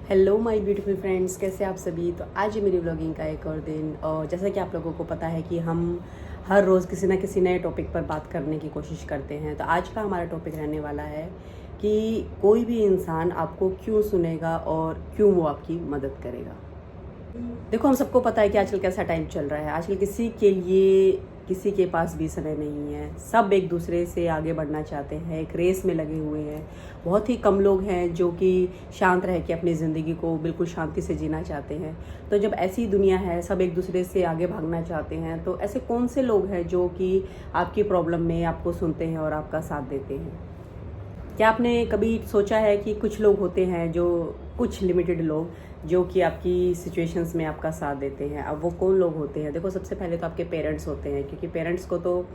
Hello my beautiful friends, कैसे आप सभी। तो आज है मेरी व्लॉगिंग का एक और दिन। और जैसा कि आप लोगों को पता है कि हम हर रोज़ किसी ना किसी नए टॉपिक पर बात करने की कोशिश करते हैं। तो आज का हमारा टॉपिक रहने वाला है कि कोई भी इंसान आपको क्यों सुनेगा और क्यों वो आपकी मदद करेगा। देखो, हम सबको पता है कि आजकल कैसा टाइम चल रहा है। आजकल किसी के लिए किसी के पास भी समय नहीं है। सब एक दूसरे से आगे बढ़ना चाहते हैं, एक रेस में लगे हुए हैं। बहुत ही कम लोग हैं जो कि शांत रह के अपनी ज़िंदगी को बिल्कुल शांति से जीना चाहते हैं। तो जब ऐसी दुनिया है, सब एक दूसरे से आगे भागना चाहते हैं, तो ऐसे कौन से लोग हैं जो कि आपकी प्रॉब्लम में आपको सुनते हैं और आपका साथ देते हैं। क्या आपने कभी सोचा है कि कुछ लोग होते हैं, जो कुछ लिमिटेड लोग जो कि आपकी सिचुएशंस में आपका साथ देते हैं। अब वो कौन लोग होते हैं? देखो, सबसे पहले तो आपके पेरेंट्स होते हैं, क्योंकि पेरेंट्स को तो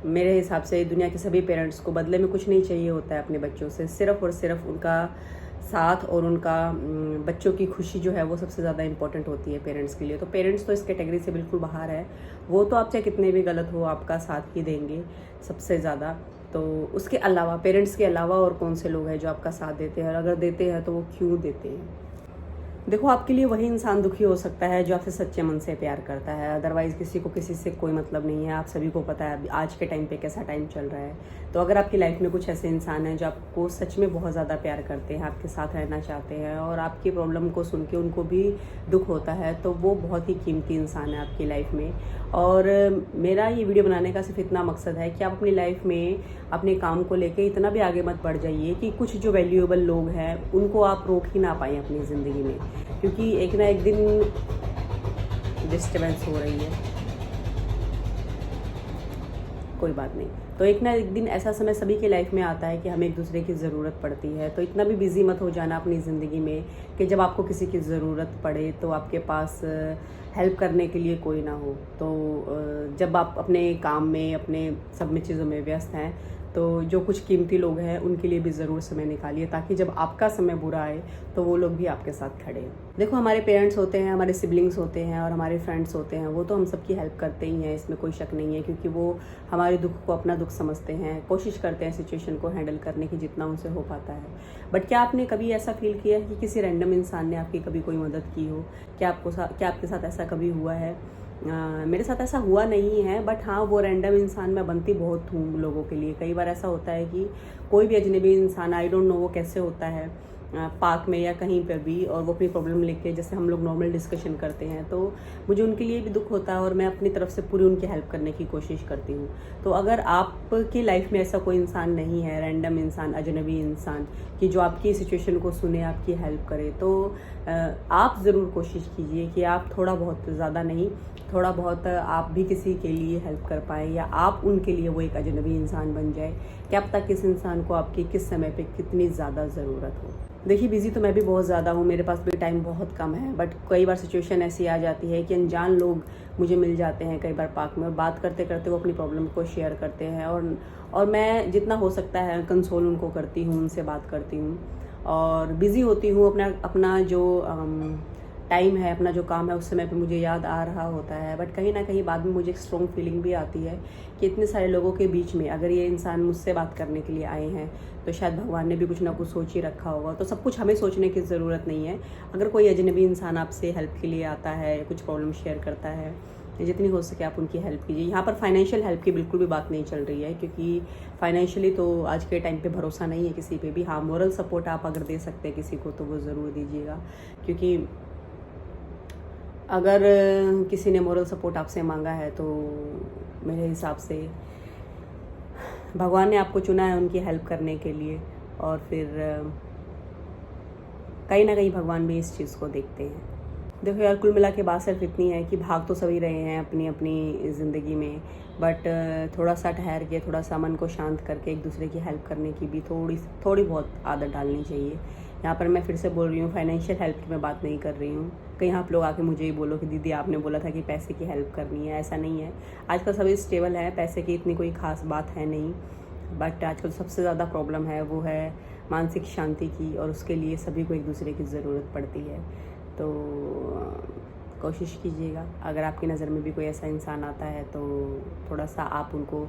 मेरे हिसाब से दुनिया के सभी पेरेंट्स को बदले में कुछ नहीं चाहिए होता है अपने बच्चों से। सिर्फ और सिर्फ उनका साथ और उनका बच्चों की खुशी जो है वो सबसे ज़्यादा इंपॉर्टेंट होती है पेरेंट्स के लिए। तो पेरेंट्स तो इस कैटेगरी से बिल्कुल बाहर है। वो तो आप चाहे कितने भी गलत हो, आपका साथ ही देंगे सबसे ज़्यादा। तो उसके अलावा, पेरेंट्स के अलावा और कौन से लोग हैं जो आपका साथ देते हैं, और अगर देते हैं तो वो क्यों देते हैं? देखो, आपके लिए वही इंसान दुखी हो सकता है जो आपसे सच्चे मन से प्यार करता है। अदरवाइज़ किसी को किसी से कोई मतलब नहीं है। आप सभी को पता है अभी आज के टाइम पे कैसा टाइम चल रहा है। तो अगर आपकी लाइफ में कुछ ऐसे इंसान हैं जो आपको सच में बहुत ज़्यादा प्यार करते हैं, आपके साथ रहना चाहते हैं, और आपकी प्रॉब्लम को सुन के उनको भी दुख होता है, तो वो बहुत ही कीमती इंसान है आपकी लाइफ में। और मेरा ये वीडियो बनाने का सिर्फ इतना मकसद है कि आप अपनी लाइफ में अपने काम को लेके इतना भी आगे मत बढ़ जाइए कि कुछ जो वैल्यूएबल लोग हैं उनको आप रोक ही ना पाएँ अपनी ज़िंदगी में। क्योंकि एक ना एक दिन डिस्टर्बेंस हो रही है, कोई बात नहीं। तो एक ना एक दिन ऐसा समय सभी के लाइफ में आता है कि हमें एक दूसरे की ज़रूरत पड़ती है। तो इतना भी बिजी मत हो जाना अपनी ज़िंदगी में कि जब आपको किसी की ज़रूरत पड़े तो आपके पास हेल्प करने के लिए कोई ना हो। तो जब आप अपने काम में, अपने सब में चीज़ों में व्यस्त हैं, तो जो कुछ कीमती लोग हैं उनके लिए भी ज़रूर समय निकालिए, ताकि जब आपका समय बुरा आए तो वो लोग भी आपके साथ खड़े हैं। देखो, हमारे पेरेंट्स होते हैं, हमारे सिबलिंग्स होते हैं और हमारे फ्रेंड्स होते हैं। वो तो हम सबकी हेल्प करते ही हैं, इसमें कोई शक नहीं है, क्योंकि वो हमारे दुख को अपना दुख समझते हैं, कोशिश करते हैं सिचुएशन को हैंडल करने की जितना उनसे हो पाता है। बट क्या आपने कभी ऐसा फील किया है कि किसी रैंडम इंसान ने आपकी कभी कोई मदद की हो? क्या आपके साथ ऐसा कभी हुआ है? मेरे साथ ऐसा हुआ नहीं है, बट हाँ, वो रैंडम इंसान मैं बनती बहुत हूँ लोगों के लिए। कई बार ऐसा होता है कि कोई भी अजनबी इंसान, आई डोंट नो वो कैसे होता है, पार्क में या कहीं पर भी, और वो अपनी प्रॉब्लम लेके, जैसे हम लोग नॉर्मल डिस्कशन करते हैं, तो मुझे उनके लिए भी दुख होता है और मैं अपनी तरफ से पूरी उनकी हेल्प करने की कोशिश करती हूँ। तो अगर आपकी लाइफ में ऐसा कोई इंसान नहीं है, रैंडम इंसान, अजनबी इंसान, कि जो आपकी सिचुएशन को सुने, आपकी हेल्प करे, तो आप ज़रूर कोशिश कीजिए कि आप थोड़ा बहुत, ज़्यादा नहीं, थोड़ा बहुत आप भी किसी के लिए हेल्प कर पाएँ, या आप उनके लिए वो एक अजनबी इंसान बन जाए। क्या पता किस इंसान को आपकी किस समय पे कितनी ज़्यादा ज़रूरत हो। देखिए, बिज़ी तो मैं भी बहुत ज़्यादा हूँ, मेरे पास भी टाइम बहुत कम है, बट कई बार सिचुएशन ऐसी आ जाती है कि अनजान लोग मुझे मिल जाते हैं कई बार पार्क में, और बात करते करते वो अपनी प्रॉब्लम को शेयर करते हैं, और मैं जितना हो सकता है कंसोल उनको करती हूँ, उनसे बात करती हूँ, और बिज़ी होती हूँ। अपना अपना जो टाइम है, अपना जो काम है, उस समय पे मुझे याद आ रहा होता है, बट कहीं ना कहीं बाद में मुझे एक स्ट्रॉन्ग फीलिंग भी आती है कि इतने सारे लोगों के बीच में अगर ये इंसान मुझसे बात करने के लिए आए हैं, तो शायद भगवान ने भी कुछ ना कुछ सोच ही रखा होगा। तो सब कुछ हमें सोचने की ज़रूरत नहीं है। अगर कोई अजनबी इंसान आपसे हेल्प के लिए आता है, कुछ प्रॉब्लम शेयर करता है, जितनी हो सके आप उनकी हेल्प कीजिए। यहाँ पर फाइनेंशियल हेल्प की बिल्कुल भी बात नहीं चल रही है, क्योंकि फाइनेंशियली तो आज के टाइम पे भरोसा नहीं है किसी पे भी। हाँ, मोरल सपोर्ट आप अगर दे सकते हैं किसी को तो वो ज़रूर दीजिएगा, क्योंकि अगर किसी ने मोरल सपोर्ट आपसे मांगा है तो मेरे हिसाब से भगवान ने आपको चुना है उनकी हेल्प करने के लिए, और फिर कहीं ना कहीं भगवान भी इस चीज़ को देखते हैं। देखो यार, कुल मिला के बात सिर्फ इतनी है कि भाग तो सभी रहे हैं अपनी अपनी ज़िंदगी में, बट थोड़ा सा ठहर के, थोड़ा सा मन को शांत करके एक दूसरे की हेल्प करने की भी थोड़ी बहुत आदत डालनी चाहिए। यहाँ पर मैं फिर से बोल रही हूँ, फाइनेंशियल हेल्प की मैं बात नहीं कर रही हूँ। कहीं आप लोग आके मुझे ही बोलो कि दीदी आपने बोला था कि पैसे की हेल्प करनी है, ऐसा नहीं है। आजकल सभी स्टेबल है, पैसे की इतनी कोई ख़ास बात है नहीं, बट आजकल सबसे ज़्यादा प्रॉब्लम है वो है मानसिक शांति की, और उसके लिए सभी को एक दूसरे की ज़रूरत पड़ती है। तो कोशिश कीजिएगा, अगर आपकी नज़र में भी कोई ऐसा इंसान आता है तो थोड़ा सा आप उनको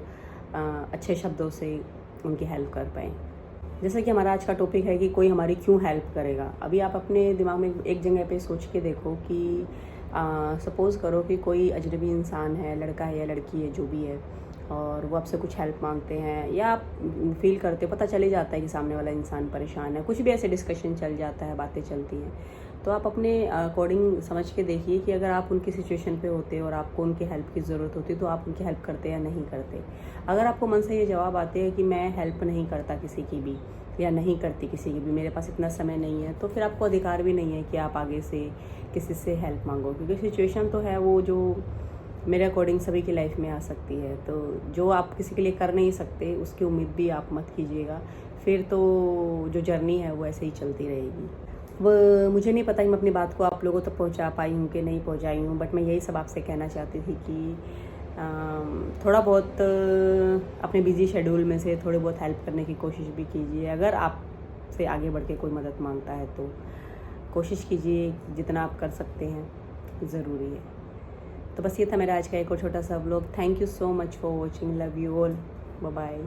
अच्छे शब्दों से उनकी हेल्प कर पाएँ। जैसा कि हमारा आज का टॉपिक है कि कोई हमारी क्यों हेल्प करेगा। अभी आप अपने दिमाग में एक जगह पे सोच के देखो कि सपोज़ करो कि कोई अजनबी इंसान है, लड़का है या लड़की है, जो भी है, और वो आपसे कुछ हेल्प मांगते हैं, या आप फील करते हो, पता चल ही जाता है कि सामने वाला इंसान परेशान है, कुछ भी ऐसे डिस्कशन चल जाता है, बातें चलती हैं, तो आप अपने अकॉर्डिंग समझ के देखिए कि अगर आप उनकी सिचुएशन पे होते और आपको उनकी हेल्प की ज़रूरत होती तो आप उनकी हेल्प करते या नहीं करते। अगर आपको मन से ये जवाब आते हैं कि मैं हेल्प नहीं करता किसी की भी, या नहीं करती किसी की भी, मेरे पास इतना समय नहीं है, तो फिर आपको अधिकार भी नहीं है कि आप आगे से किसी से हेल्प मांगो, क्योंकि सिचुएशन तो है वो जो मेरे अकॉर्डिंग सभी की लाइफ में आ सकती है। तो जो आप किसी के लिए कर नहीं सकते उसकी उम्मीद भी आप मत कीजिएगा, फिर तो जो जर्नी है वो ऐसे ही चलती रहेगी। वो मुझे नहीं पता कि मैं अपनी बात को आप लोगों तक पहुंचा पाई हूँ कि नहीं पहुंचाई हूँ, बट मैं यही सब आपसे कहना चाहती थी कि थोड़ा बहुत अपने बिजी शेड्यूल में से थोड़ी बहुत हेल्प करने की कोशिश भी कीजिए। अगर आपसे आगे बढ़ के कोई मदद मांगता है तो कोशिश कीजिए, जितना आप कर सकते हैं ज़रूरी है। तो बस ये था मेरा आज का एक और छोटा सा vlog. Thank you so much for watching, love you all, bye bye.